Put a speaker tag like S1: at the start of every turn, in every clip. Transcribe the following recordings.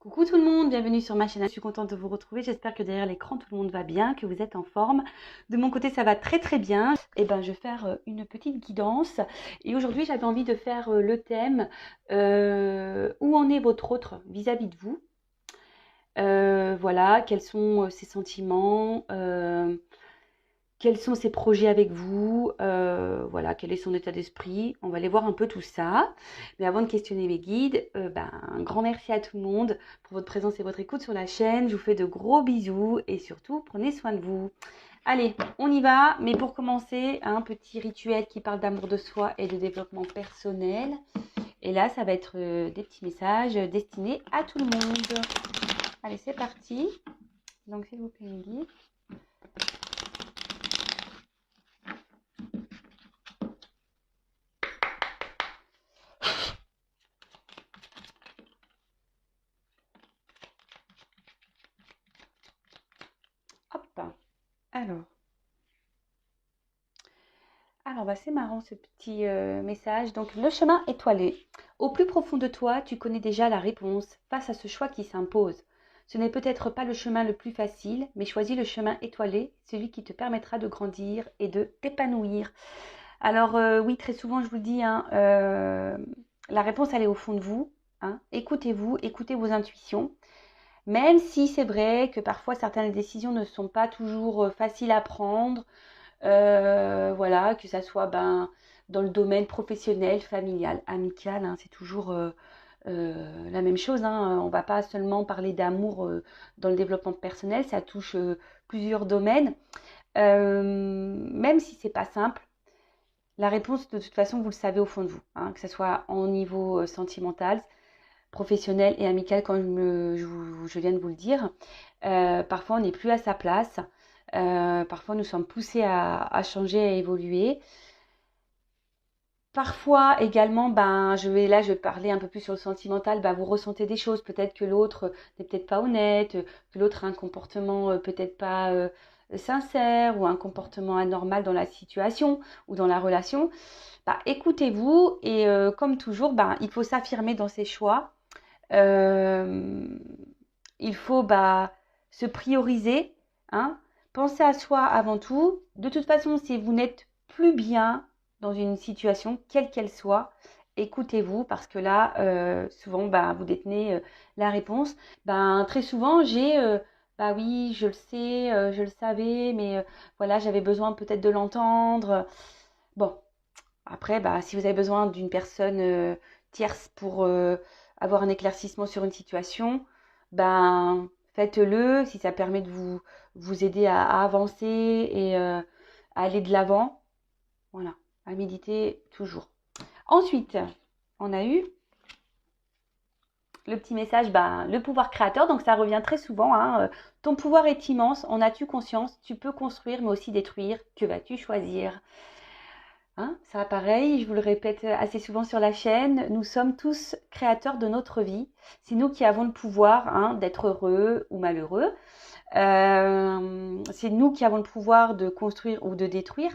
S1: Coucou tout le monde, bienvenue sur ma chaîne. Je suis contente de vous retrouver. J'espère que derrière l'écran tout le monde va bien, que vous êtes en forme. De mon côté, ça va très très bien. Et ben, je vais faire une petite guidance. Et aujourd'hui, j'avais envie de faire le thème où en est votre autre vis-à-vis de vous. Voilà, quels sont ses sentiments, quels sont ses projets avec vous, voilà, quel est son état d'esprit. On va aller voir un peu tout ça. Mais avant de questionner mes guides, un grand merci à tout le monde pour votre présence et votre écoute sur la chaîne. Je vous fais de gros bisous et surtout, prenez soin de vous. Allez, on y va. Mais pour commencer, un petit rituel qui parle d'amour de soi et de développement personnel. Et là, ça va être des petits messages destinés à tout le monde. Allez, c'est parti. Donc, s'il vous plaît, mes guides. Hop. Alors, c'est marrant ce petit message. Donc, le chemin étoilé. Au plus profond de toi, tu connais déjà la réponse face à ce choix qui s'impose. Ce n'est peut-être pas le chemin le plus facile, mais choisis le chemin étoilé, celui qui te permettra de grandir et de t'épanouir. Alors, oui, très souvent, je vous le dis, la réponse, elle est au fond de vous. Écoutez-vous, écoutez vos intuitions. Même si c'est vrai que parfois certaines décisions ne sont pas toujours faciles à prendre, voilà, que ça soit dans le domaine professionnel, familial, amical, c'est toujours la même chose. On ne va pas seulement parler d'amour dans le développement personnel, ça touche plusieurs domaines. Même si c'est pas simple, la réponse de toute façon vous le savez au fond de vous, que ce soit au niveau sentimental, professionnel et amical, comme je viens de vous le dire. Parfois on n'est plus à sa place. Parfois, nous sommes poussés à changer, à évoluer. Parfois également, je vais parler un peu plus sur le sentimental, vous ressentez des choses, peut-être que l'autre n'est peut-être pas honnête, que l'autre a un comportement peut-être pas sincère ou un comportement anormal dans la situation ou dans la relation. Écoutez-vous et comme toujours, il faut s'affirmer dans ses choix. Il faut se prioriser, Pensez à soi avant tout. De toute façon, si vous n'êtes plus bien dans une situation, quelle qu'elle soit, écoutez-vous parce que là, souvent, vous détenez la réponse. Très souvent, j'ai oui, je le sais, je le savais, mais voilà, j'avais besoin peut-être de l'entendre. Bon, après, si vous avez besoin d'une personne tierce pour avoir un éclaircissement sur une situation, faites-le si ça permet de vous aider à avancer et à aller de l'avant. Voilà, à méditer toujours. Ensuite, on a eu le petit message, le pouvoir créateur. Donc ça revient très souvent. Ton pouvoir est immense, en as-tu conscience? Tu peux construire mais aussi détruire. Que vas-tu choisir? Ça pareil, je vous le répète assez souvent sur la chaîne, nous sommes tous créateurs de notre vie. C'est nous qui avons le pouvoir d'être heureux ou malheureux. C'est nous qui avons le pouvoir de construire ou de détruire.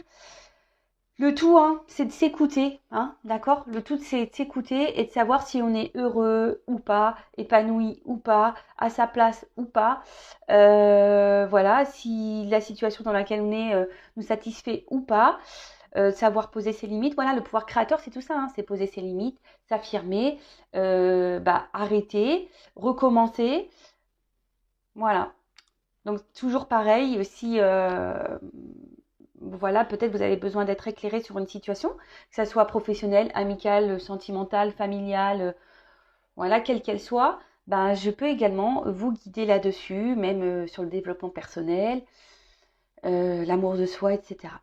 S1: Le tout, c'est de s'écouter, d'accord? Le tout, c'est de s'écouter et de savoir si on est heureux ou pas, épanoui ou pas, à sa place ou pas. Voilà, si la situation dans laquelle on est nous satisfait ou pas. Savoir poser ses limites. Voilà, le pouvoir créateur, c'est tout ça, c'est poser ses limites, s'affirmer, arrêter, recommencer. Voilà. Donc, toujours pareil, si voilà, peut-être vous avez besoin d'être éclairé sur une situation, que ça soit professionnelle, amicale, sentimentale, familiale, voilà, quelle qu'elle soit, je peux également vous guider là-dessus, même sur le développement personnel, l'amour de soi, etc.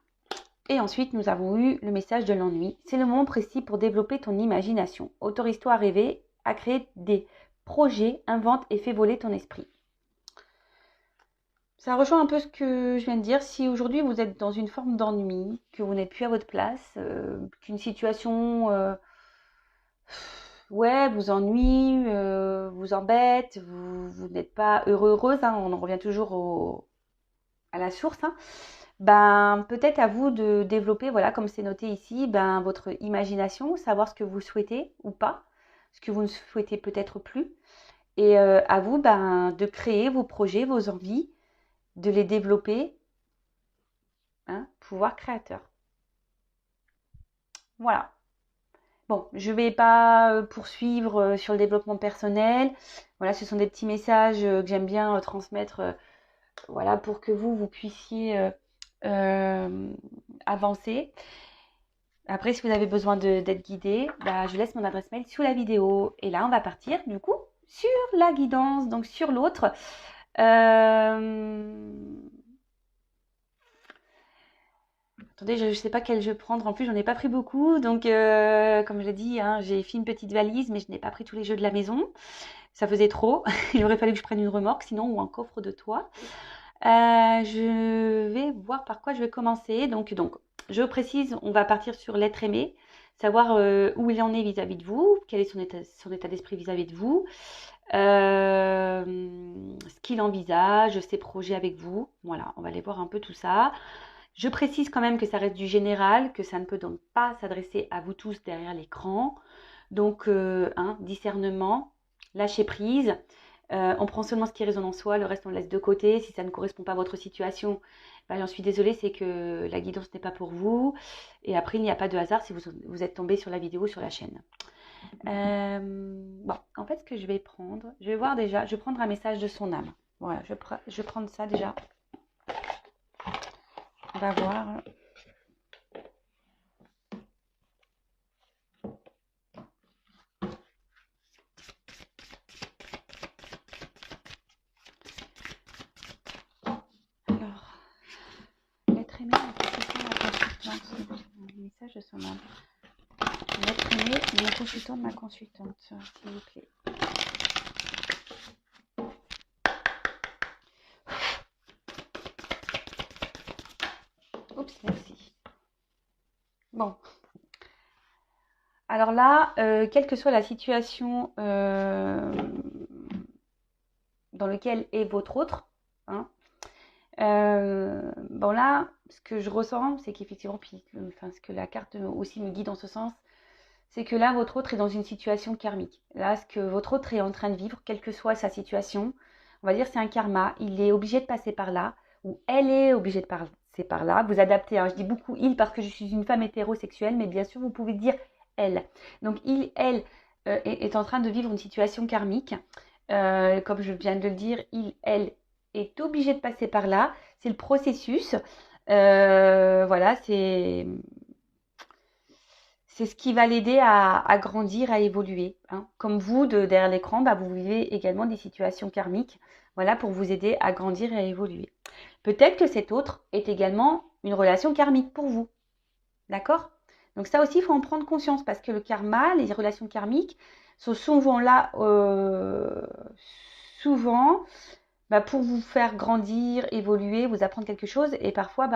S1: Et ensuite, nous avons eu le message de l'ennui. C'est le moment précis pour développer ton imagination. Autorise-toi à rêver, à créer des projets, invente et fais voler ton esprit. Ça rejoint un peu ce que je viens de dire. Si aujourd'hui vous êtes dans une forme d'ennui, que vous n'êtes plus à votre place, qu'une situation vous ennuie, vous embête, vous n'êtes pas heureuse, on en revient toujours à la source, peut-être à vous de développer, voilà, comme c'est noté ici, votre imagination, savoir ce que vous souhaitez ou pas, ce que vous ne souhaitez peut-être plus, Et à vous de créer vos projets, vos envies, de les développer. Hein, pouvoir créateur. Voilà. Bon, je ne vais pas poursuivre sur le développement personnel. Voilà, ce sont des petits messages que j'aime bien transmettre voilà, pour que vous puissiez avancer. Après, si vous avez besoin d'être guidé, je laisse mon adresse mail sous la vidéo. Et là, on va partir du coup sur la guidance, donc sur l'autre. Attendez, je ne sais pas quel jeu prendre. En plus, j'en ai pas pris beaucoup. Donc, comme je l'ai dit, hein, j'ai fait une petite valise, mais je n'ai pas pris tous les jeux de la maison. Ça faisait trop. Il aurait fallu que je prenne une remorque, sinon, ou un coffre de toit. Je vais voir par quoi je vais commencer. Donc, je précise, on va partir sur l'être aimé, savoir où il en est vis-à-vis de vous, quel est son état d'esprit vis-à-vis de vous, ce qu'il envisage, ses projets avec vous. Voilà, on va aller voir un peu tout ça. Je précise quand même que ça reste du général, que ça ne peut donc pas s'adresser à vous tous derrière l'écran. Donc, discernement, lâcher prise. On prend seulement ce qui résonne en soi, le reste on le laisse de côté. Si ça ne correspond pas à votre situation, j'en suis désolée, c'est que la guidance n'est pas pour vous. Et après, il n'y a pas de hasard si vous êtes tombé sur la vidéo ou sur la chaîne. Bon, en fait, ce que je vais prendre, je vais voir déjà, je vais prendre un message de son âme. Voilà, je vais prendre ça déjà. On va voir. Alors, l'être aimé, un message de son âme. L'être aimé, mon consultant, ma consultante, s'il vous plaît. Oups, merci. Bon. Alors là, quelle que soit la situation dans laquelle est votre autre, hein, bon là, ce que je ressens, c'est qu'effectivement, ce que la carte aussi me guide dans ce sens, c'est que là, votre autre est dans une situation karmique. Là, ce que votre autre est en train de vivre, quelle que soit sa situation, on va dire c'est un karma, il est obligé de passer par là, ou elle est obligée de passer par là. Vous adaptez, hein, je dis beaucoup il parce que je suis une femme hétérosexuelle, mais bien sûr, vous pouvez dire elle. Donc, elle est en train de vivre une situation karmique. Comme je viens de le dire, elle est obligé de passer par là. C'est le processus. Voilà, c'est ce qui va l'aider à grandir, à évoluer. Hein. Comme vous, derrière l'écran, vous vivez également des situations karmiques, voilà, pour vous aider à grandir et à évoluer. Peut-être que cet autre est également une relation karmique pour vous. D'accord ? Donc ça aussi, il faut en prendre conscience parce que le karma, les relations karmiques sont souvent là, souvent pour vous faire grandir, évoluer, vous apprendre quelque chose. Et parfois,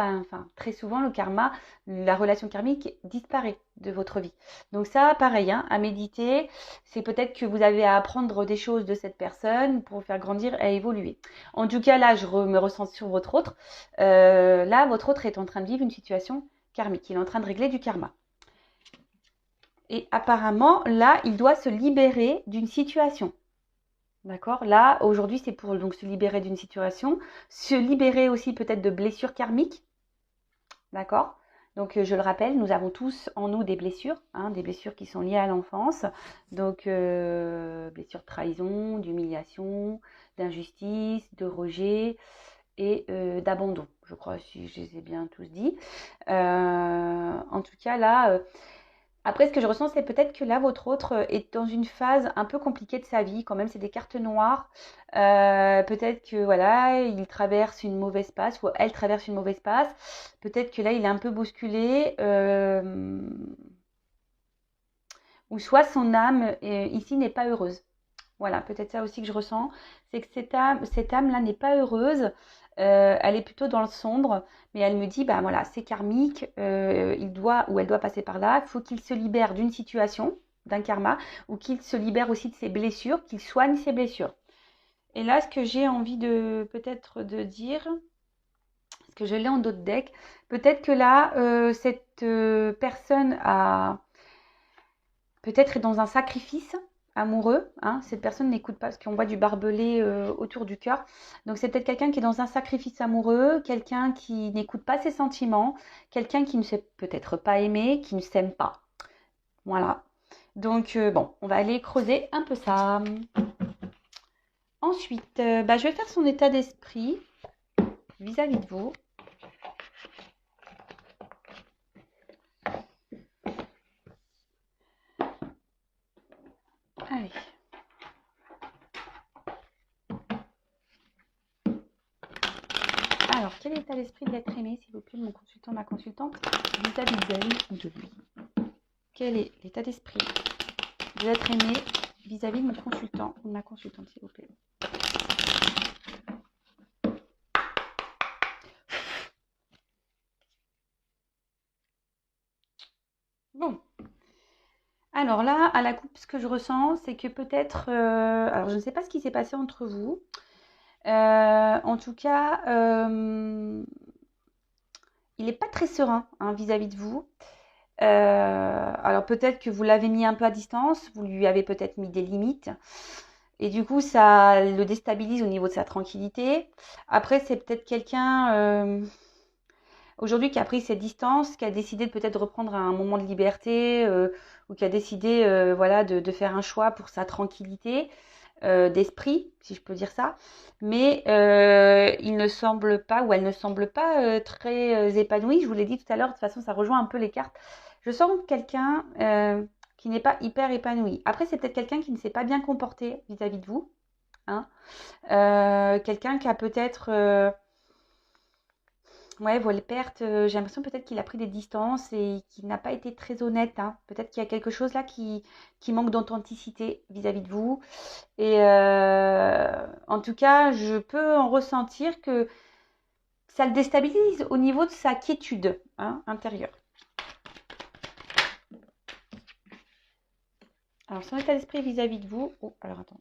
S1: très souvent, le karma, la relation karmique disparaît de votre vie. Donc ça, pareil, hein, à méditer, c'est peut-être que vous avez à apprendre des choses de cette personne pour vous faire grandir et évoluer. En tout cas, là, je me ressens sur votre autre. Là, votre autre est en train de vivre une situation karmique. Il est en train de régler du karma. Et apparemment, là, il doit se libérer d'une situation. D'accord ? Là, aujourd'hui, c'est pour donc se libérer d'une situation, se libérer aussi peut-être de blessures karmiques. D'accord ? Donc, je le rappelle, nous avons tous en nous des blessures, hein, des blessures qui sont liées à l'enfance. Donc, blessures de trahison, d'humiliation, d'injustice, de rejet et d'abandon. Je crois, si je les ai bien tous dit. En tout cas, là... Après, ce que je ressens, c'est peut-être que là, votre autre est dans une phase un peu compliquée de sa vie. Quand même, c'est des cartes noires. Peut-être que voilà, il traverse une mauvaise passe ou elle traverse une mauvaise passe. Peut-être que là, il est un peu bousculé. Ou soit son âme ici n'est pas heureuse. Voilà, peut-être ça aussi que je ressens. C'est que cette âme-là n'est pas heureuse. Elle est plutôt dans le sombre, mais elle me dit, voilà, c'est karmique, il doit ou elle doit passer par là, il faut qu'il se libère d'une situation, d'un karma, ou qu'il se libère aussi de ses blessures, qu'il soigne ses blessures. Et là, ce que j'ai envie de peut-être de dire, parce que je l'ai en d'autres decks, peut-être que là, cette personne a peut-être est dans un sacrifice, amoureux, hein. Cette personne n'écoute pas parce qu'on voit du barbelé autour du cœur. Donc c'est peut-être quelqu'un qui est dans un sacrifice amoureux, quelqu'un qui n'écoute pas ses sentiments, quelqu'un qui ne sait peut-être pas aimer, qui ne s'aime pas. Voilà. Donc bon, on va aller creuser un peu ça. Ensuite, je vais faire son état d'esprit vis-à-vis de vous. Allez. Alors, quel est l'état d'esprit de l'être aimé, s'il vous plaît, mon consultant, ma consultante, vis-à-vis d'elle ou de lui? Quel est l'état d'esprit de l'être aimé vis-à-vis de mon consultant ou de ma consultante, s'il vous plaît? Bon. Alors là, à la coupe, ce que je ressens, c'est que peut-être... alors, je ne sais pas ce qui s'est passé entre vous. En tout cas, il n'est pas très serein hein, vis-à-vis de vous. Alors peut-être que vous l'avez mis un peu à distance, vous lui avez peut-être mis des limites. Et du coup, ça le déstabilise au niveau de sa tranquillité. Après, c'est peut-être quelqu'un aujourd'hui qui a pris ses distances, qui a décidé de peut-être reprendre un moment de liberté ou qui a décidé voilà, de faire un choix pour sa tranquillité d'esprit, si je peux dire ça. Mais il ne semble pas, ou elle ne semble pas très épanouie. Je vous l'ai dit tout à l'heure, de toute façon, ça rejoint un peu les cartes. Je sens quelqu'un qui n'est pas hyper épanoui. Après, c'est peut-être quelqu'un qui ne s'est pas bien comporté vis-à-vis de vous. Hein. Quelqu'un qui a peut-être... ouais, vos pertes, j'ai l'impression peut-être qu'il a pris des distances et qu'il n'a pas été très honnête. Hein. Peut-être qu'il y a quelque chose là qui manque d'authenticité vis-à-vis de vous. Et en tout cas, je peux en ressentir que ça le déstabilise au niveau de sa quiétude hein, intérieure. Alors, son état d'esprit vis-à-vis de vous. Oh, alors attends.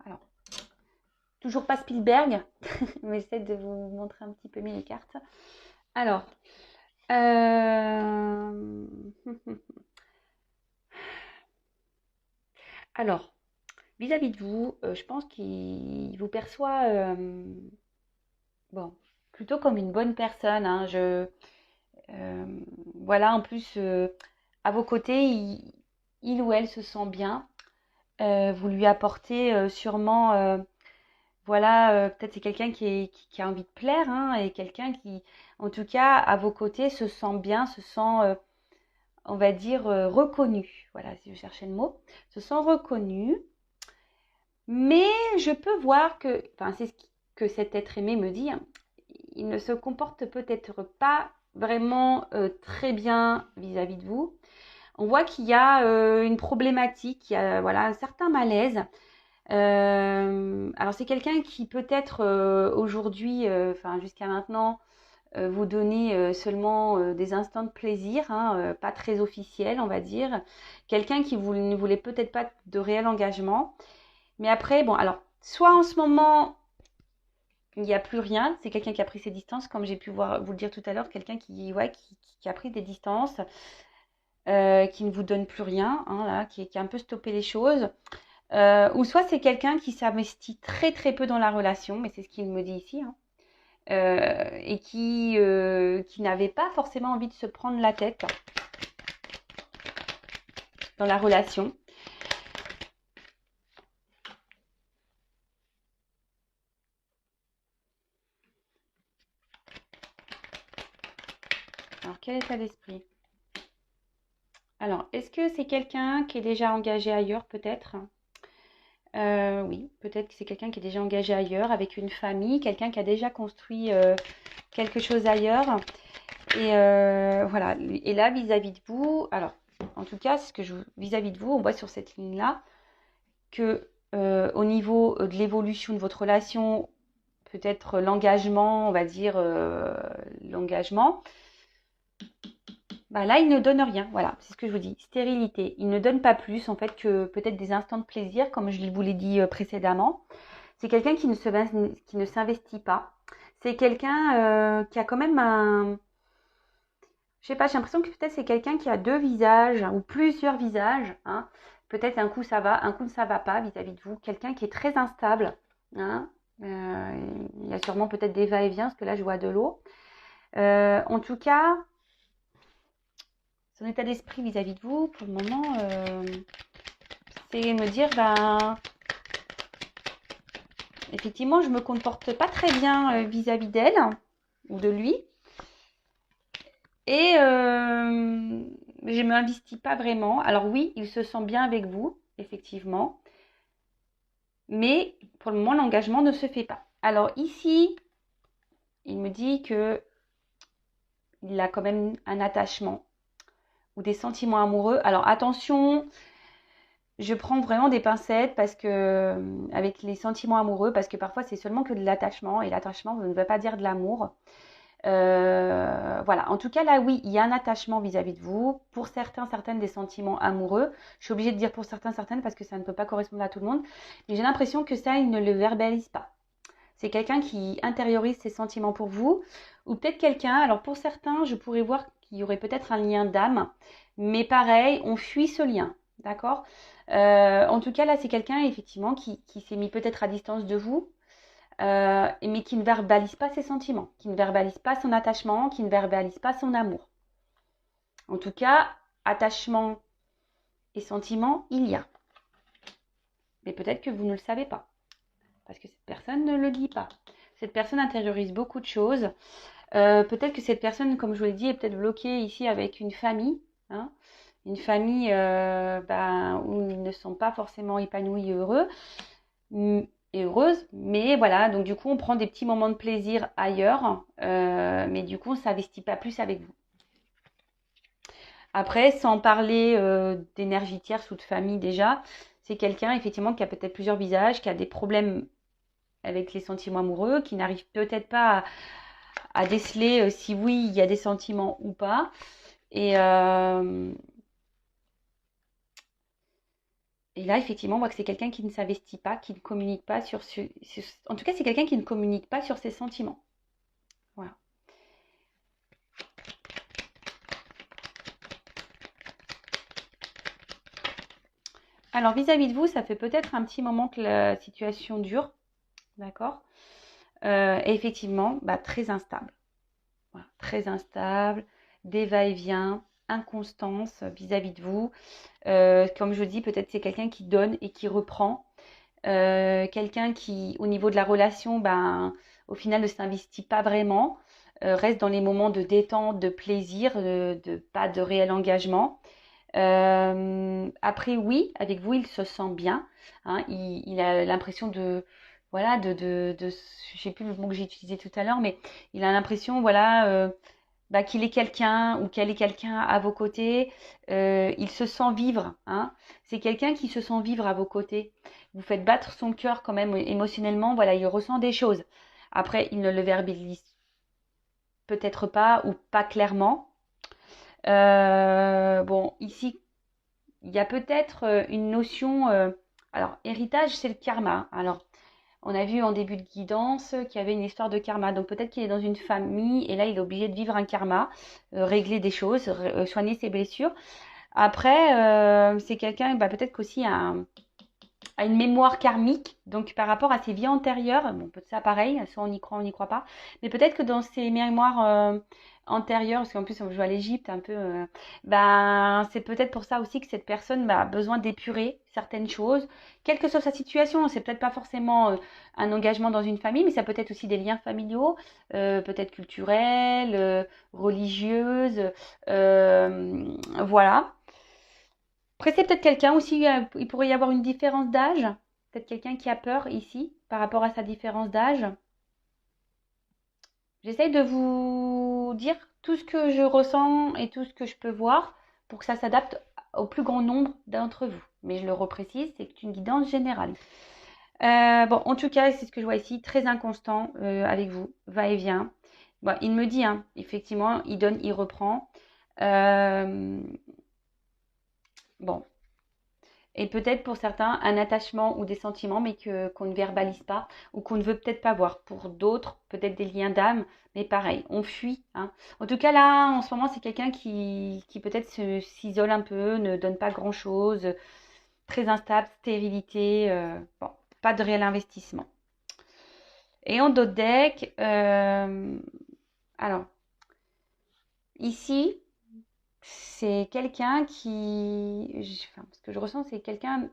S1: Alors, toujours pas Spielberg, mais j'essaie de vous montrer un petit peu mieux les cartes. Alors, alors, vis-à-vis de vous, je pense qu'il vous perçoit bon, plutôt comme une bonne personne. Hein. Voilà, en plus, à vos côtés, il ou elle se sent bien. Vous lui apportez sûrement, voilà, peut-être c'est quelqu'un qui a envie de plaire hein, et quelqu'un qui, en tout cas, à vos côtés, se sent bien, se sent, on va dire, reconnu. Voilà, si je cherchais le mot, se sent reconnu. Mais je peux voir que, enfin, c'est ce que cet être aimé me dit, hein, il ne se comporte peut-être pas vraiment très bien vis-à-vis de vous. On voit qu'il y a une problématique, il y a voilà, un certain malaise. Alors c'est quelqu'un qui peut-être aujourd'hui, enfin jusqu'à maintenant, vous donnait seulement des instants de plaisir, hein, pas très officiel, on va dire. Quelqu'un qui ne voulait peut-être pas de réel engagement. Mais après, bon, alors, soit en ce moment, il n'y a plus rien, c'est quelqu'un qui a pris ses distances, comme j'ai pu vous le dire tout à l'heure, quelqu'un ouais, qui a pris des distances, qui ne vous donne plus rien, hein, là, qui a un peu stoppé les choses. Ou soit c'est quelqu'un qui s'investit très très peu dans la relation, mais c'est ce qu'il me dit ici, hein, et qui n'avait pas forcément envie de se prendre la tête dans la relation. Alors, quel état d'esprit? Alors, est-ce que c'est quelqu'un qui est déjà engagé ailleurs, peut-être? Oui, peut-être que c'est quelqu'un qui est déjà engagé ailleurs, avec une famille, quelqu'un qui a déjà construit quelque chose ailleurs. Et voilà. Et là, vis-à-vis de vous, alors, en tout cas, vis-à-vis de vous, on voit sur cette ligne-là que au niveau de l'évolution de votre relation, peut-être l'engagement, on va dire l'engagement, Bah là, il ne donne rien. Voilà, c'est ce que je vous dis. Stérilité. Il ne donne pas plus, en fait, que peut-être des instants de plaisir, comme je vous l'ai dit précédemment. C'est quelqu'un qui ne s'investit pas. C'est quelqu'un qui a quand même un... Je sais pas, j'ai l'impression que peut-être c'est quelqu'un qui a deux visages ou plusieurs visages. Hein. Peut-être un coup ça va, un coup ça va pas vis-à-vis de vous. Quelqu'un qui est très instable. Hein. Il y a sûrement peut-être des va-et-vient, parce que là je vois de l'eau. En tout cas, son état d'esprit vis-à-vis de vous, pour le moment, c'est me dire, ben, effectivement, je me comporte pas très bien vis-à-vis d'elle ou de lui. Et je ne m'investis pas vraiment. Alors oui, il se sent bien avec vous, effectivement. Mais pour le moment, l'engagement ne se fait pas. Alors ici, il me dit que il a quand même un attachement ou des sentiments amoureux. Alors attention, je prends vraiment des pincettes parce que avec les sentiments amoureux, parce que parfois c'est seulement que de l'attachement et l'attachement ne veut pas dire de l'amour. Voilà, en tout cas là oui, il y a un attachement vis-à-vis de vous. Pour certains, certaines des sentiments amoureux. Je suis obligée de dire pour certains, certaines parce que ça ne peut pas correspondre à tout le monde. Mais j'ai l'impression que ça, il ne le verbalise pas. C'est quelqu'un qui intériorise ses sentiments pour vous. Ou peut-être quelqu'un, alors pour certains, je pourrais voir qu'il y aurait peut-être un lien d'âme. Mais pareil, on fuit ce lien. D'accord. En tout cas là, c'est quelqu'un effectivement qui s'est mis peut-être à distance de vous. Mais qui ne verbalise pas ses sentiments, qui ne verbalise pas son attachement, qui ne verbalise pas son amour. En tout cas, attachement et sentiment, il y a. Mais peut-être que vous ne le savez pas, parce que cette personne ne le dit pas. Cette personne intériorise beaucoup de choses. Peut-être que cette personne, comme je vous l'ai dit, est peut-être bloquée ici avec une famille. Hein, une famille où ils ne sont pas forcément épanouis et heureux. Et heureuse, mais voilà, donc du coup on prend des petits moments de plaisir ailleurs, mais du coup on ne s'investit pas plus avec vous. Après, sans parler d'énergie tierce ou de famille déjà, c'est quelqu'un effectivement qui a peut-être plusieurs visages, qui a des problèmes avec les sentiments amoureux, qui n'arrive peut-être pas à déceler si oui il y a des sentiments ou pas. Et là, effectivement, on voit que c'est quelqu'un qui ne s'investit pas, qui ne communique pas en tout cas, c'est quelqu'un qui ne communique pas sur ses sentiments. Voilà. Alors, vis-à-vis de vous, ça fait peut-être un petit moment que la situation dure. D'accord. Et effectivement, très instable. Voilà, très instable, des va-et-vient, inconstance vis-à-vis de vous. Comme je dis, peut-être c'est quelqu'un qui donne et qui reprend. Quelqu'un qui, au niveau de la relation, au final ne s'investit pas vraiment, reste dans les moments de détente, de plaisir, pas de réel engagement. Après, oui, avec vous, il se sent bien. Hein, il a l'impression voilà, je sais plus le mot que j'ai utilisé tout à l'heure, mais il a l'impression, voilà, qu'il est quelqu'un ou qu'elle est quelqu'un à vos côtés. Il se sent vivre. Hein. C'est quelqu'un qui se sent vivre à vos côtés. Vous faites battre son cœur quand même émotionnellement. Voilà, il ressent des choses. Après, il ne le verbalise peut-être pas ou pas clairement. Bon, ici, il y a peut-être une notion. Alors, héritage, c'est le karma. Alors, on a vu en début de guidance qu'il y avait une histoire de karma. Donc peut-être qu'il est dans une famille et là il est obligé de vivre un karma, régler des choses, soigner ses blessures. Après, c'est quelqu'un peut-être qu'aussi a une mémoire karmique, donc par rapport à ses vies antérieures. Bon, peut-être ça pareil, soit on y croit, on n'y croit pas. Mais peut-être que dans ses mémoires antérieures, parce qu'en plus on joue à l'Égypte un peu, c'est peut-être pour ça aussi que cette personne a besoin d'épurer certaines choses, quelle que soit sa situation. C'est peut-être pas forcément un engagement dans une famille, mais ça peut être aussi des liens familiaux, peut-être culturels, religieuses, voilà. Après, c'est peut-être quelqu'un aussi, il pourrait y avoir une différence d'âge. Peut-être quelqu'un qui a peur ici par rapport à sa différence d'âge. J'essaye de vous dire tout ce que je ressens et tout ce que je peux voir pour que ça s'adapte au plus grand nombre d'entre vous. Mais je le reprécise, c'est une guidance générale. En tout cas, c'est ce que je vois ici, très inconstant avec vous, va et vient. Bon, il me dit, hein, effectivement, il donne, il reprend. Bon. Et peut-être pour certains, un attachement ou des sentiments, mais qu'on ne verbalise pas ou qu'on ne veut peut-être pas voir. Pour d'autres, peut-être des liens d'âme, mais pareil, on fuit. Hein. En tout cas, là, en ce moment, c'est quelqu'un qui peut-être s'isole un peu, ne donne pas grand-chose, très instable, stérilité, bon, pas de réel investissement. Et en d'autres decks, alors, ici, c'est quelqu'un enfin, ce que je ressens, c'est quelqu'un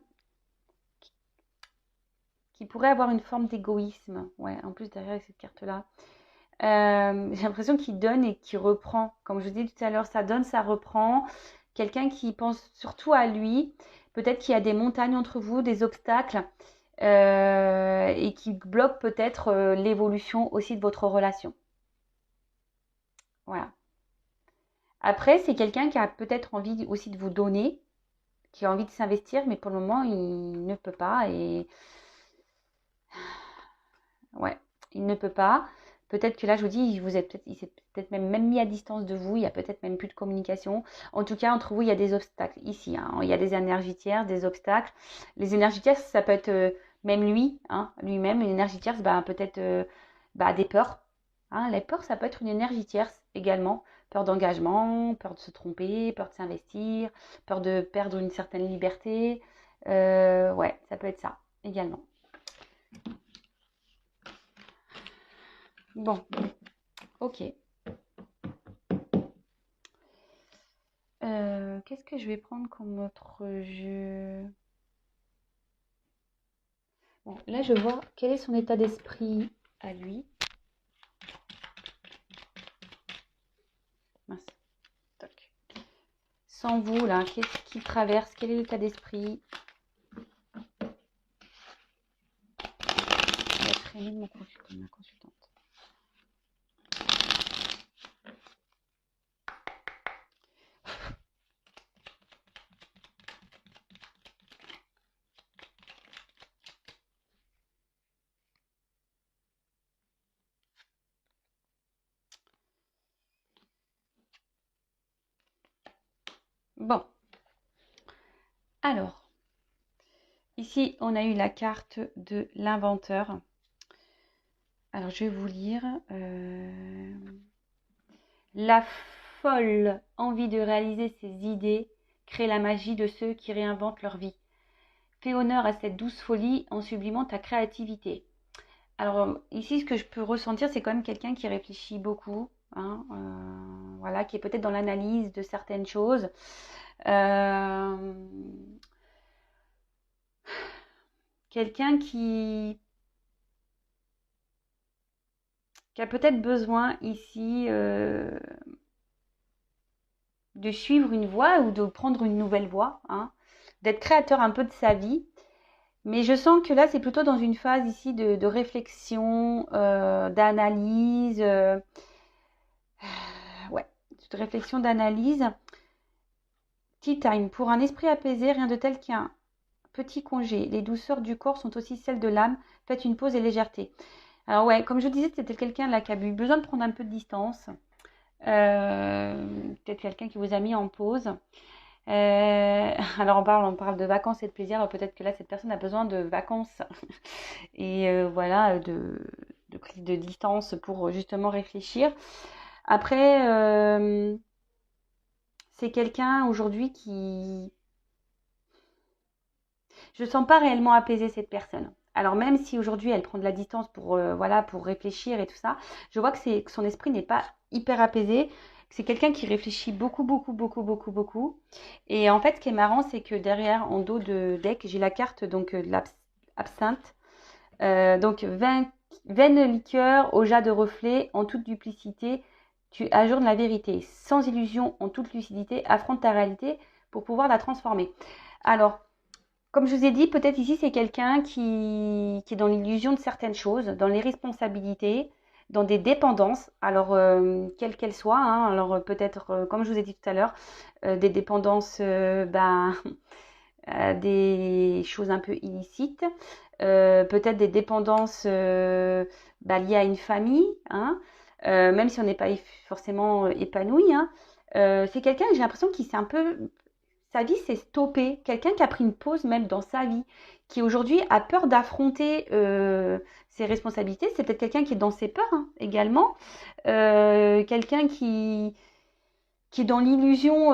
S1: qui pourrait avoir une forme d'égoïsme. Ouais, en plus, derrière cette carte-là. J'ai l'impression qu'il donne et qu'il reprend. Comme je vous dis tout à l'heure, ça donne, ça reprend. Quelqu'un qui pense surtout à lui. Peut-être qu'il y a des montagnes entre vous, des obstacles, et qui bloquent peut-être l'évolution aussi de votre relation. Voilà. Après, c'est quelqu'un qui a peut-être envie aussi de vous donner, qui a envie de s'investir, mais pour le moment, il ne peut pas. Et ouais, il ne peut pas. Peut-être que là, je vous dis, il s'est peut-être même mis à distance de vous. Il y a peut-être même plus de communication. En tout cas, entre vous, il y a des obstacles ici. Hein. Il y a des énergies tierces, des obstacles. Les énergies tierces, ça peut être même lui, hein, lui-même. Une énergie tierce, peut-être des peurs. Hein. Les peurs, ça peut être une énergie tierce également. Peur d'engagement, peur de se tromper, peur de s'investir, peur de perdre une certaine liberté. Ouais, ça peut être ça également. Bon, ok. Qu'est-ce que je vais prendre comme autre jeu? Bon, là, je vois quel est son état d'esprit à lui. Mince. Toc. Sans vous, là, qu'est-ce qu'il traverse? Quel est l'état d'esprit? Je vais traîner de ma consultante. Bon. Alors, ici, on a eu la carte de l'inventeur. Alors, je vais vous lire. La folle envie de réaliser ses idées crée la magie de ceux qui réinventent leur vie. Fais honneur à cette douce folie en sublimant ta créativité. Alors ici, ce que je peux ressentir, c'est quand même quelqu'un qui réfléchit beaucoup, hein, voilà, qui est peut-être dans l'analyse de certaines choses. Quelqu'un qui a peut-être besoin ici de suivre une voie ou de prendre une nouvelle voie, hein, d'être créateur un peu de sa vie. Mais je sens que là, c'est plutôt dans une phase ici de réflexion, d'analyse, ouais, de réflexion, d'analyse. Tea time. Pour un esprit apaisé, rien de tel qu'un petit congé. Les douceurs du corps sont aussi celles de l'âme. Faites une pause et légèreté. Alors ouais, comme je disais, c'était quelqu'un là qui a eu besoin de prendre un peu de distance. Peut-être quelqu'un qui vous a mis en pause. Alors on parle de vacances et de plaisir. Alors peut-être que là, cette personne a besoin de vacances et voilà, de prise de distance pour justement réfléchir. Après, c'est quelqu'un aujourd'hui qui... Je ne sens pas réellement apaiser cette personne. Alors même si aujourd'hui elle prend de la distance pour, voilà, pour réfléchir et tout ça, je vois que son esprit n'est pas hyper apaisé. C'est quelqu'un qui réfléchit beaucoup, beaucoup, beaucoup, beaucoup, beaucoup. Et en fait, ce qui est marrant, c'est que derrière, en dos de deck, j'ai la carte donc de l'absinthe. Donc, vaine liqueur au jas de reflets, en toute duplicité, tu ajournes la vérité. Sans illusion, en toute lucidité, affronte ta réalité pour pouvoir la transformer. Alors, comme je vous ai dit, peut-être ici, c'est quelqu'un qui est dans l'illusion de certaines choses, dans les responsabilités, dans des dépendances, alors quelles qu'elles soient. Hein, alors peut-être, comme je vous ai dit tout à l'heure, des dépendances des choses un peu illicites, peut-être des dépendances liées à une famille, hein, même si on n'est pas forcément épanoui. Hein, C'est quelqu'un, j'ai l'impression qu'il s'est un peu... Sa vie s'est stoppée. Quelqu'un qui a pris une pause même dans sa vie, qui aujourd'hui a peur d'affronter ses responsabilités. C'est peut-être quelqu'un qui est dans ses peurs hein, également. Quelqu'un qui est dans l'illusion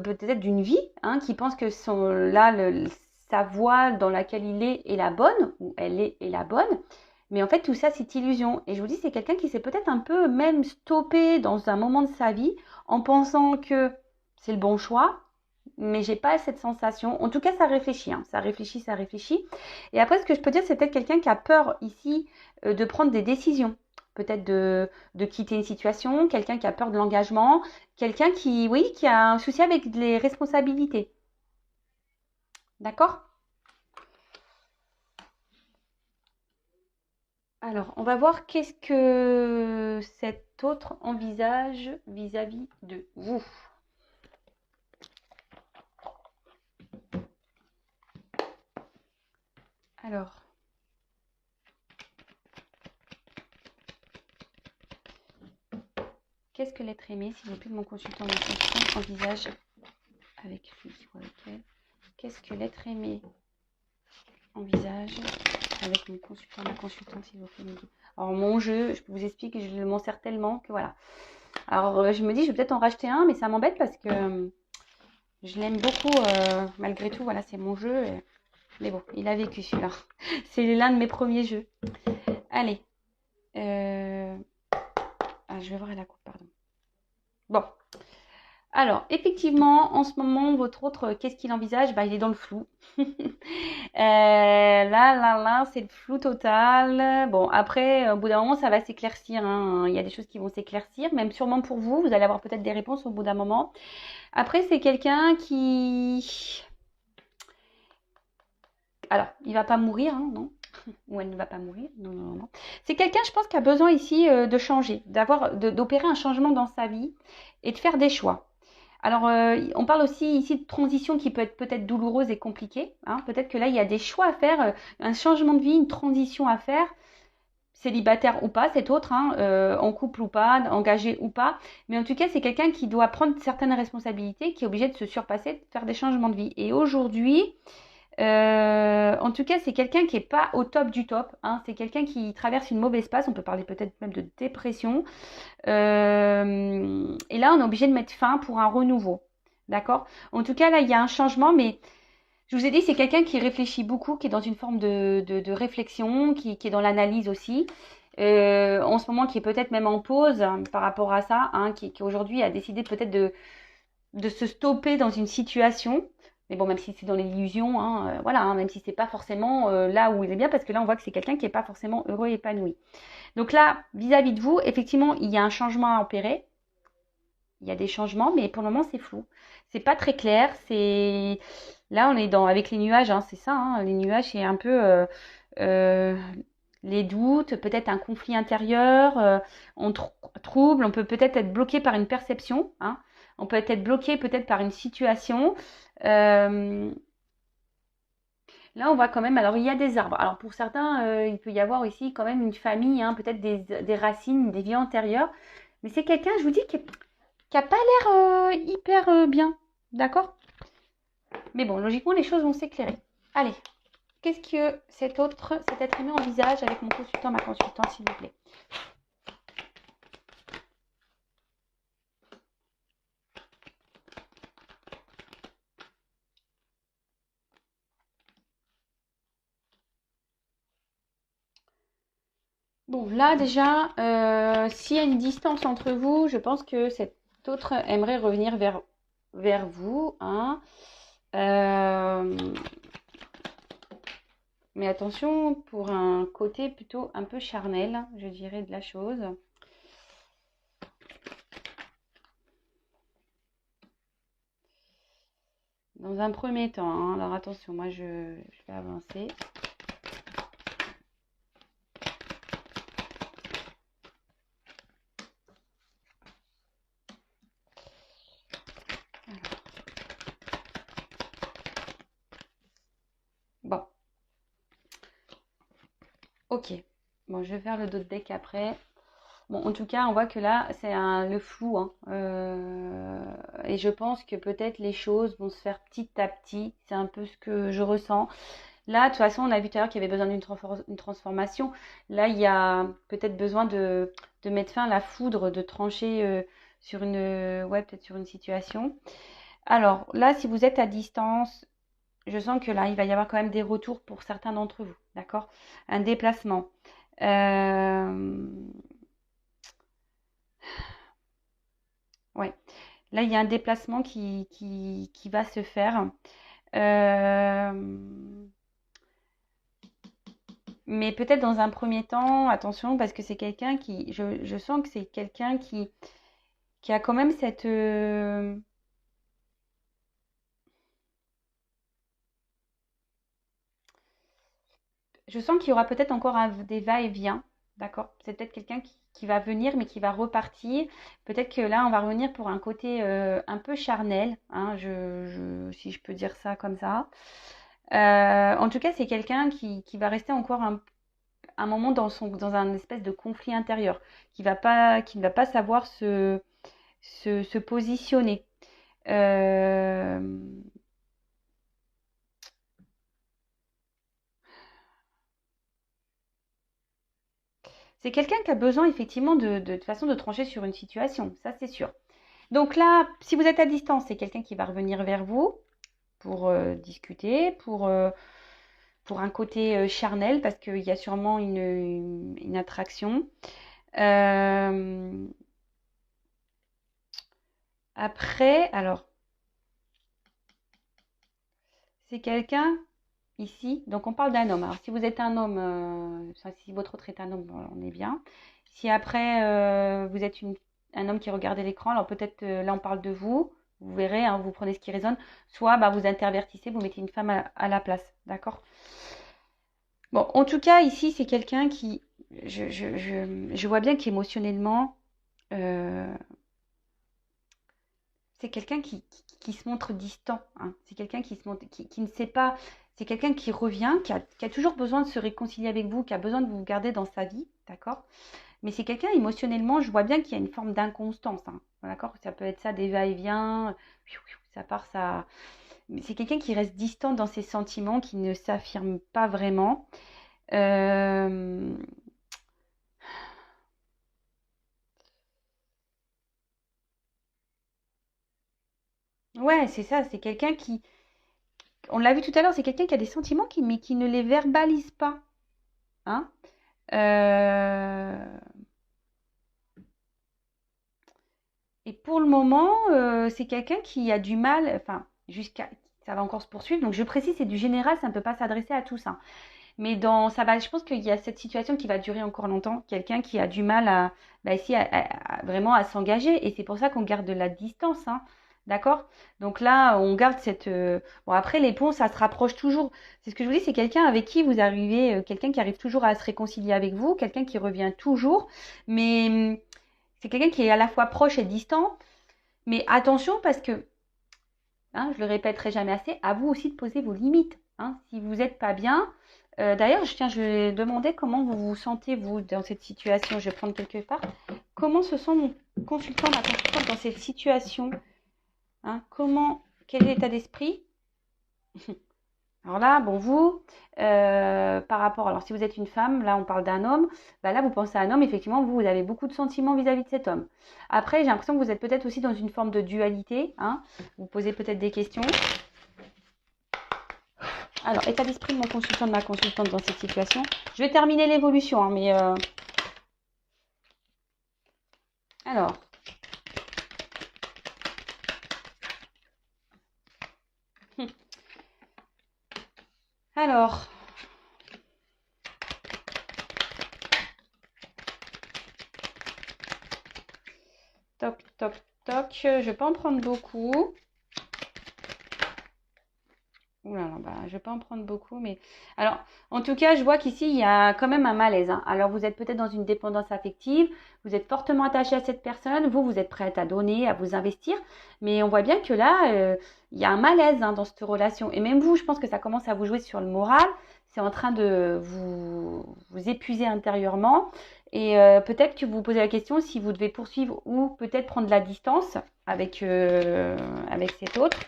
S1: peut-être d'une vie, hein, qui pense que sa voie dans laquelle il est la bonne, ou elle est la bonne. Mais en fait, tout ça, c'est illusion. Et je vous dis, c'est quelqu'un qui s'est peut-être un peu même stoppé dans un moment de sa vie en pensant que c'est le bon choix, mais j'ai pas cette sensation. En tout cas, ça réfléchit, hein. Ça réfléchit, ça réfléchit. Et après, ce que je peux dire, c'est peut-être quelqu'un qui a peur ici de prendre des décisions. Peut-être de quitter une situation, quelqu'un qui a peur de l'engagement, quelqu'un qui, oui, qui a un souci avec les responsabilités. D'accord? Alors, on va voir qu'est-ce que cet autre envisage vis-à-vis de vous. Alors, qu'est-ce que l'être aimé, s'il vous plaît, de mon consultant, envisage avec lui ou avec elle? Qu'est-ce que l'être aimé envisage avec mon consultant, ma consultante, s'il vous plaît, Mehdi. Alors, mon jeu, je vous explique, je m'en sers tellement que voilà. Alors, je me dis, je vais peut-être en racheter un, mais ça m'embête parce que je l'aime beaucoup, malgré tout. Voilà, c'est mon jeu. Mais bon, il a vécu celui-là. C'est l'un de mes premiers jeux. Allez. Ah, je vais voir à la coupe, pardon. Bon. Alors, effectivement, en ce moment, votre autre, qu'est-ce qu'il envisage? Bah, il est dans le flou. Là, c'est le flou total. Bon, après, au bout d'un moment, ça va s'éclaircir, hein. Il y a des choses qui vont s'éclaircir, même sûrement pour vous. Vous allez avoir peut-être des réponses au bout d'un moment. Après, c'est quelqu'un qui... Alors, il va pas mourir, hein, non? Ou elle ne va pas mourir. Non, non, non. C'est quelqu'un, je pense, qui a besoin ici de changer, d'opérer un changement dans sa vie et de faire des choix. Alors, on parle aussi ici de transition qui peut être peut-être douloureuse et compliquée, hein. Peut-être que là, il y a des choix à faire, un changement de vie, une transition à faire, célibataire ou pas, cet autre, hein, en couple ou pas, engagé ou pas. Mais en tout cas, c'est quelqu'un qui doit prendre certaines responsabilités, qui est obligé de se surpasser, de faire des changements de vie. Et aujourd'hui, en tout cas, c'est quelqu'un qui n'est pas au top du top, hein. C'est quelqu'un qui traverse une mauvaise passe. On peut parler peut-être même de dépression. Et là, on est obligé de mettre fin pour un renouveau. D'accord? En tout cas, là, il y a un changement, mais je vous ai dit, c'est quelqu'un qui réfléchit beaucoup, qui est dans une forme de réflexion, qui est dans l'analyse aussi. En ce moment, qui est peut-être même en pause hein, par rapport à ça, hein, qui aujourd'hui a décidé peut-être de se stopper dans une situation. Mais bon, même si c'est dans l'illusion, hein, voilà, hein, même si c'est pas forcément là où il est bien, parce que là, on voit que c'est quelqu'un qui n'est pas forcément heureux et épanoui. Donc là, vis-à-vis de vous, effectivement, il y a un changement à opérer. Il y a des changements, mais pour le moment, c'est flou. C'est pas très clair. C'est là, on est dans avec les nuages, hein, c'est ça. Hein, les nuages, c'est un peu euh, les doutes, peut-être un conflit intérieur, on trouble. On peut peut-être être bloqué par une perception. Hein, on peut être bloqué peut-être par une situation. Euh, Là, on voit quand même, alors il y a des arbres. Alors pour certains, il peut y avoir ici quand même une famille, hein, peut-être des racines, des vies antérieures. Mais c'est quelqu'un, je vous dis, qui a pas l'air hyper bien. D'accord? Mais bon, logiquement, les choses vont s'éclairer. Allez, qu'est-ce que cet être aimé envisage avec mon consultant, ma consultante, s'il vous plaît? Bon, là déjà, s'il y a une distance entre vous, je pense que cet autre aimerait revenir vers vous. Hein. Euh, mais attention, pour un côté plutôt un peu charnel, je dirais, de la chose. Dans un premier temps, hein, alors attention, moi je vais avancer. Bon, ok. Bon, je vais faire le dos de deck après. Bon, en tout cas, on voit que là, c'est le flou, hein. Et je pense que peut-être les choses vont se faire petit à petit. C'est un peu ce que je ressens. Là, de toute façon, on a vu tout à l'heure qu'il y avait besoin d'une transformation. Là, il y a peut-être besoin de mettre fin à la foudre, de trancher sur ouais, peut-être sur une situation. Alors là, si vous êtes à distance, je sens que là, il va y avoir quand même des retours pour certains d'entre vous, d'accord? Un déplacement. Euh, ouais. Là, il y a un déplacement qui va se faire. Euh, mais peut-être dans un premier temps, attention, parce que c'est quelqu'un je sens que c'est quelqu'un qui a quand même je sens qu'il y aura peut-être encore des va-et-vient, d'accord? C'est peut-être quelqu'un qui va venir, mais qui va repartir. Peut-être que là, on va revenir pour un côté un peu charnel, hein, si je peux dire ça comme ça. En tout cas, c'est quelqu'un qui va rester encore un moment dans un espèce de conflit intérieur, qui ne va pas savoir se positionner. Euh, c'est quelqu'un qui a besoin effectivement de façon de trancher sur une situation, ça c'est sûr. Donc là, si vous êtes à distance, c'est quelqu'un qui va revenir vers vous pour discuter, pour un côté charnel, parce qu'il y a sûrement une attraction. Euh, après, alors, c'est quelqu'un ici, donc on parle d'un homme. Alors si vous êtes un homme, si votre autre est un homme, bon, on est bien. Si après vous êtes un homme qui regarde l'écran, alors peut-être là on parle de vous, vous verrez, hein, vous prenez ce qui résonne, soit bah, vous intervertissez, vous mettez une femme à la place, d'accord? Bon, en tout cas ici c'est quelqu'un je vois bien qu'émotionnellement, euh, c'est quelqu'un qui se montre distant, hein. C'est quelqu'un qui ne sait pas. C'est quelqu'un qui revient, qui a toujours besoin de se réconcilier avec vous, qui a besoin de vous garder dans sa vie, d'accord? Mais c'est quelqu'un émotionnellement, je vois bien qu'il y a une forme d'inconstance, hein, d'accord? Ça peut être ça, des va-et-vient, ça part, ça. Mais c'est quelqu'un qui reste distant dans ses sentiments, qui ne s'affirme pas vraiment. Euh, Ouais, c'est ça, c'est quelqu'un on l'a vu tout à l'heure, c'est quelqu'un qui a des sentiments mais qui ne les verbalise pas, hein? Euh, Et pour le moment, c'est quelqu'un qui a du mal, enfin, ça va encore se poursuivre. Donc je précise, c'est du général, ça ne peut pas s'adresser à tous, hein. Mais je pense qu'il y a cette situation qui va durer encore longtemps. Quelqu'un qui a du mal bah, ici, vraiment à s'engager. Et c'est pour ça qu'on garde de la distance, hein. D'accord? Donc là, on garde bon, après, les ponts, ça se rapproche toujours. C'est ce que je vous dis, c'est quelqu'un avec qui vous arrivez, quelqu'un qui arrive toujours à se réconcilier avec vous, quelqu'un qui revient toujours. Mais c'est quelqu'un qui est à la fois proche et distant. Mais attention parce que, hein, je le répéterai jamais assez, à vous aussi de poser vos limites, hein. Si vous n'êtes pas bien, d'ailleurs, je vais demander comment vous vous sentez, vous, dans cette situation. Je vais prendre quelque part. Comment se sent mon consultant, ma consultante dans cette situation, hein? Quel est l'état d'esprit? Alors là, bon, vous, par rapport, alors si vous êtes une femme, là on parle d'un homme, bah là vous pensez à un homme, effectivement, vous avez beaucoup de sentiments vis-à-vis de cet homme. Après, j'ai l'impression que vous êtes peut-être aussi dans une forme de dualité, hein, vous posez peut-être des questions. Alors, état d'esprit de mon consultant, de ma consultante dans cette situation. Je vais terminer l'évolution, hein, mais alors, alors, toc, toc, toc, je vais pas en prendre beaucoup. Ouh là là, bah, je vais pas en prendre beaucoup, mais alors, en tout cas, je vois qu'ici, il y a quand même un malaise, hein. Alors, vous êtes peut-être dans une dépendance affective, vous êtes fortement attaché à cette personne, vous êtes prête à donner, à vous investir, mais on voit bien que là, il y a un malaise, hein, dans cette relation. Et même vous, je pense que ça commence à vous jouer sur le moral, c'est en train de vous épuiser intérieurement, Et peut-être que vous vous posez la question si vous devez poursuivre ou peut-être prendre la distance avec cet autre.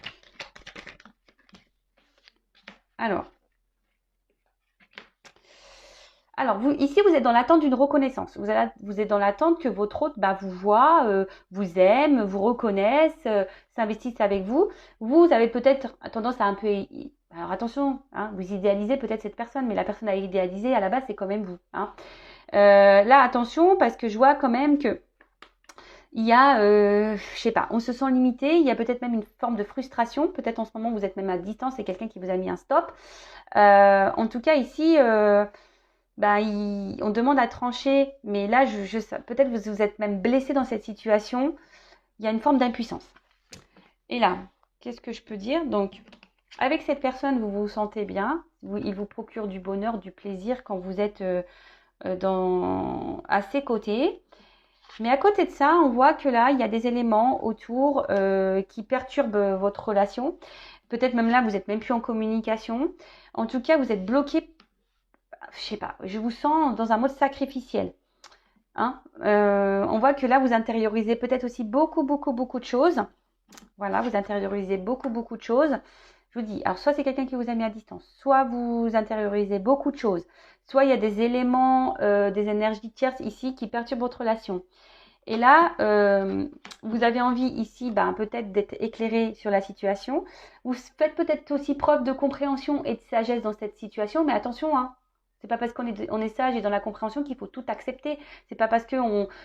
S1: Alors, vous, ici, vous êtes dans l'attente d'une reconnaissance. Vous êtes dans l'attente que votre hôte vous voit, vous aime, vous reconnaisse, s'investisse avec vous. Vous avez peut-être tendance à un peu... Alors attention, hein, vous idéalisez peut-être cette personne, mais la personne à idéaliser, à la base, c'est quand même vous. Hein. Là, attention, parce que je vois quand même que il y a, je sais pas, on se sent limité, il y a peut-être même une forme de frustration. Peut-être en ce moment, vous êtes même à distance, c'est quelqu'un qui vous a mis un stop. En tout cas, ici... on demande à trancher, mais là, peut-être vous êtes même blessé dans cette situation. Il y a une forme d'impuissance. Et là, qu'est-ce que je peux dire? Donc, avec cette personne, vous vous sentez bien. Il vous procure du bonheur, du plaisir quand vous êtes à ses côtés. Mais à côté de ça, on voit que là, il y a des éléments autour qui perturbent votre relation. Peut-être même là, vous n'êtes même plus en communication. En tout cas, vous êtes bloqué. Je sais pas, je vous sens dans un mode sacrificiel. Hein. On voit que là, vous intériorisez peut-être aussi beaucoup de choses. Voilà, vous intériorisez beaucoup de choses. Je vous dis, alors soit c'est quelqu'un qui vous a mis à distance, soit vous intériorisez beaucoup de choses, soit il y a des éléments, des énergies tierces ici qui perturbent votre relation. Et là, vous avez envie ici peut-être d'être éclairé sur la situation. Vous faites peut-être aussi preuve de compréhension et de sagesse dans cette situation, mais attention, hein. C'est pas parce qu'on est sage et dans la compréhension qu'il faut tout accepter. C'est pas parce que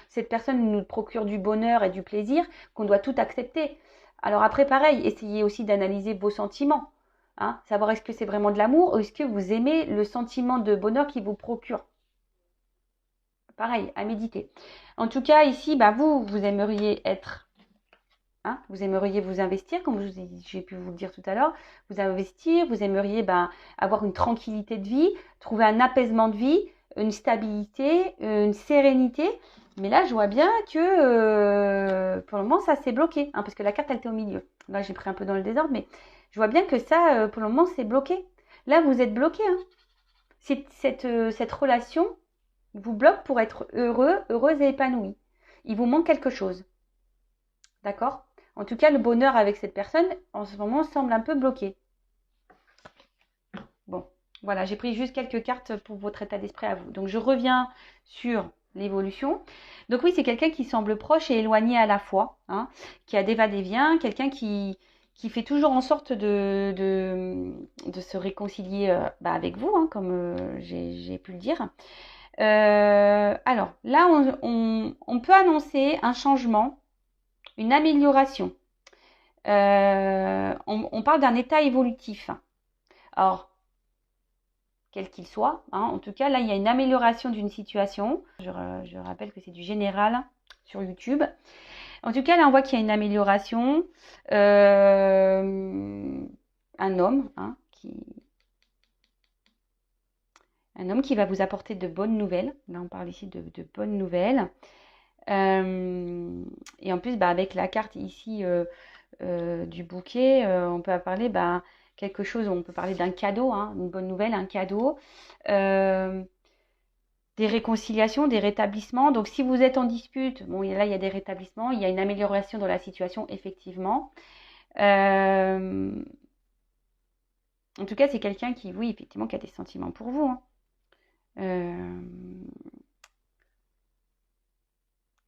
S1: cette personne nous procure du bonheur et du plaisir qu'on doit tout accepter. Alors après, pareil, essayez aussi d'analyser vos sentiments. Hein, savoir est-ce que c'est vraiment de l'amour ou est-ce que vous aimez le sentiment de bonheur qu'il vous procure. Pareil, à méditer. En tout cas, ici, vous aimeriez être... Hein, vous aimeriez vous investir, comme j'ai pu vous le dire tout à l'heure, vous investir, vous aimeriez avoir une tranquillité de vie, trouver un apaisement de vie, une stabilité, une sérénité. Mais là, je vois bien que pour le moment, ça s'est bloqué, hein, parce que la carte, elle était au milieu. Là, j'ai pris un peu dans le désordre, mais je vois bien que ça, pour le moment, c'est bloqué. Là, vous êtes bloqué. Hein. Cette relation vous bloque pour être heureux, heureuse et épanouie. Il vous manque quelque chose. D'accord ? En tout cas, le bonheur avec cette personne, en ce moment, semble un peu bloqué. Bon, voilà, j'ai pris juste quelques cartes pour votre état d'esprit à vous. Donc, je reviens sur l'évolution. Donc oui, c'est quelqu'un qui semble proche et éloigné à la fois, hein, qui a des va-et-vient, quelqu'un qui fait toujours en sorte de se réconcilier avec vous, hein, comme j'ai pu le dire. Alors, là, on peut annoncer un changement, une amélioration. On parle d'un état évolutif. Alors, quel qu'il soit, hein, en tout cas, là, il y a une amélioration d'une situation. Je rappelle que c'est du général sur YouTube. En tout cas, là, on voit qu'il y a une amélioration. Un homme, hein, qui va vous apporter de bonnes nouvelles. Là, on parle ici de bonnes nouvelles. Et en plus, avec la carte ici du bouquet, on peut parler quelque chose, on peut parler d'un cadeau, hein, une bonne nouvelle, un cadeau, des réconciliations, des rétablissements. Donc si vous êtes en dispute, bon là il y a des rétablissements, il y a une amélioration dans la situation effectivement. En tout cas c'est quelqu'un qui, oui effectivement, qui a des sentiments pour vous. Hein.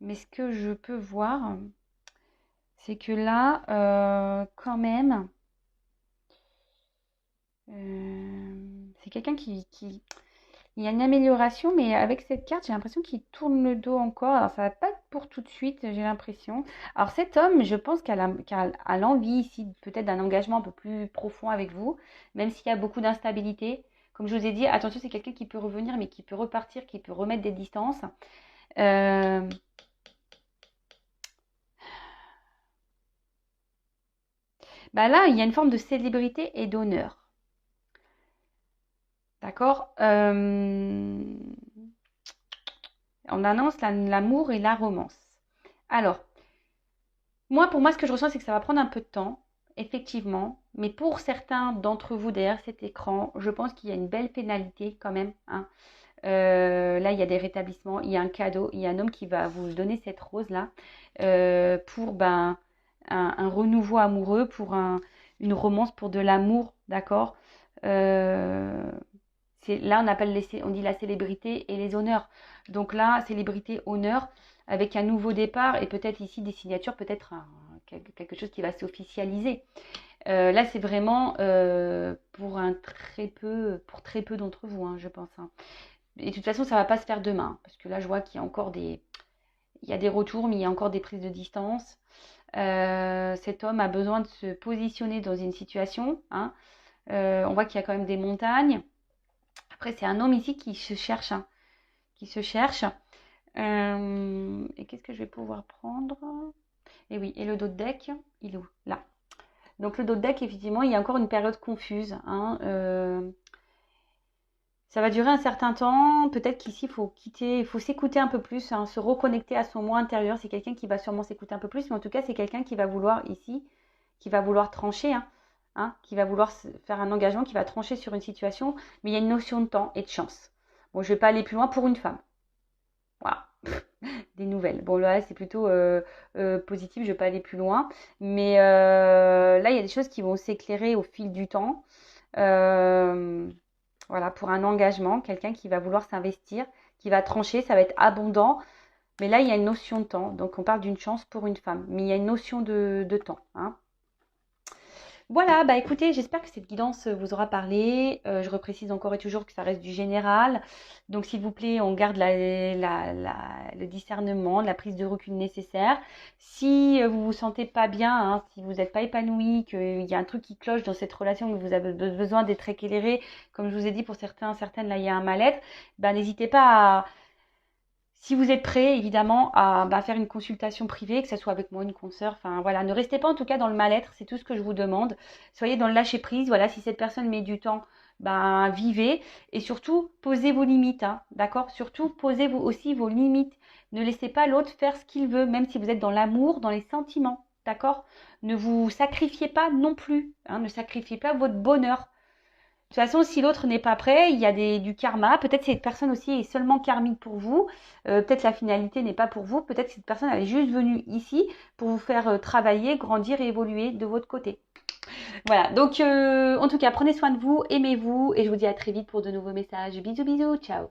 S1: Mais ce que je peux voir, c'est que là, quand même, c'est quelqu'un qui... Il y a une amélioration, mais avec cette carte, j'ai l'impression qu'il tourne le dos encore. Alors, ça va pas être pour tout de suite, j'ai l'impression. Alors, cet homme, je pense qu'il a l'envie ici, peut-être d'un engagement un peu plus profond avec vous, même s'il y a beaucoup d'instabilité. Comme je vous ai dit, attention, c'est quelqu'un qui peut revenir, mais qui peut repartir, qui peut remettre des distances. Là, il y a une forme de célébrité et d'honneur. D'accord. On annonce l'amour et la romance. Alors, pour moi, ce que je ressens, c'est que ça va prendre un peu de temps, effectivement. Mais pour certains d'entre vous derrière cet écran, je pense qu'il y a une belle pénalité quand même. Hein. Là, il y a des rétablissements, il y a un cadeau, il y a un homme qui va vous donner cette rose-là pour un renouveau amoureux, pour une romance, pour de l'amour, d'accord. Euh, Là, on dit la célébrité et les honneurs. Donc là, célébrité, honneur, avec un nouveau départ et peut-être ici des signatures, peut-être quelque chose qui va s'officialiser. Là, c'est vraiment pour très peu d'entre vous, hein, je pense, hein. Et de toute façon, ça va pas se faire demain, parce que là, je vois qu'il y a encore il y a des retours, mais il y a encore des prises de distance. Cet homme a besoin de se positionner dans une situation, hein. On voit qu'il y a quand même des montagnes. Après, c'est un homme ici qui se cherche, hein, qui se cherche. Et qu'est-ce que je vais pouvoir prendre? Et oui, et le dos de deck, il est où? Là. Donc le dos de deck, effectivement, il y a encore une période confuse, hein. Ça va durer un certain temps. Peut-être qu'ici, il faut s'écouter un peu plus, hein, se reconnecter à son moi intérieur. C'est quelqu'un qui va sûrement s'écouter un peu plus, mais en tout cas, c'est quelqu'un qui va vouloir ici, qui va vouloir trancher, qui va vouloir faire un engagement, qui va trancher sur une situation. Mais il y a une notion de temps et de chance. Bon, je ne vais pas aller plus loin pour une femme. Voilà. Des nouvelles. Bon, là, c'est plutôt positif, je ne vais pas aller plus loin. Mais là, il y a des choses qui vont s'éclairer au fil du temps. Voilà, pour un engagement, quelqu'un qui va vouloir s'investir, qui va trancher, ça va être abondant. Mais là, il y a une notion de temps. Donc, on parle d'une chance pour une femme. Mais il y a une notion de temps, hein. Voilà, bah écoutez, j'espère que cette guidance vous aura parlé. Je reprécise encore et toujours que ça reste du général. Donc s'il vous plaît, on garde le discernement, la prise de recul nécessaire. Si vous vous sentez pas bien, hein, si vous n'êtes pas épanoui, qu'il y a un truc qui cloche dans cette relation, que vous avez besoin d'être éclairé, comme je vous ai dit pour certaines, là il y a un mal-être, ben n'hésitez pas à... Si vous êtes prêt, évidemment, à faire une consultation privée, que ce soit avec moi, une consoeur, enfin voilà, ne restez pas en tout cas dans le mal-être, c'est tout ce que je vous demande. Soyez dans le lâcher-prise, voilà, si cette personne met du temps, vivez et surtout posez vos limites, hein, d'accord? Surtout posez vous aussi vos limites. Ne laissez pas l'autre faire ce qu'il veut, même si vous êtes dans l'amour, dans les sentiments, d'accord? Ne vous sacrifiez pas non plus, hein, ne sacrifiez pas votre bonheur. De toute façon, si l'autre n'est pas prêt, il y a du karma. Peut-être cette personne aussi est seulement karmique pour vous. Peut-être la finalité n'est pas pour vous. Peut-être cette personne elle est juste venue ici pour vous faire travailler, grandir et évoluer de votre côté. Voilà, donc en tout cas, prenez soin de vous, aimez-vous et je vous dis à très vite pour de nouveaux messages. Bisous, bisous, ciao.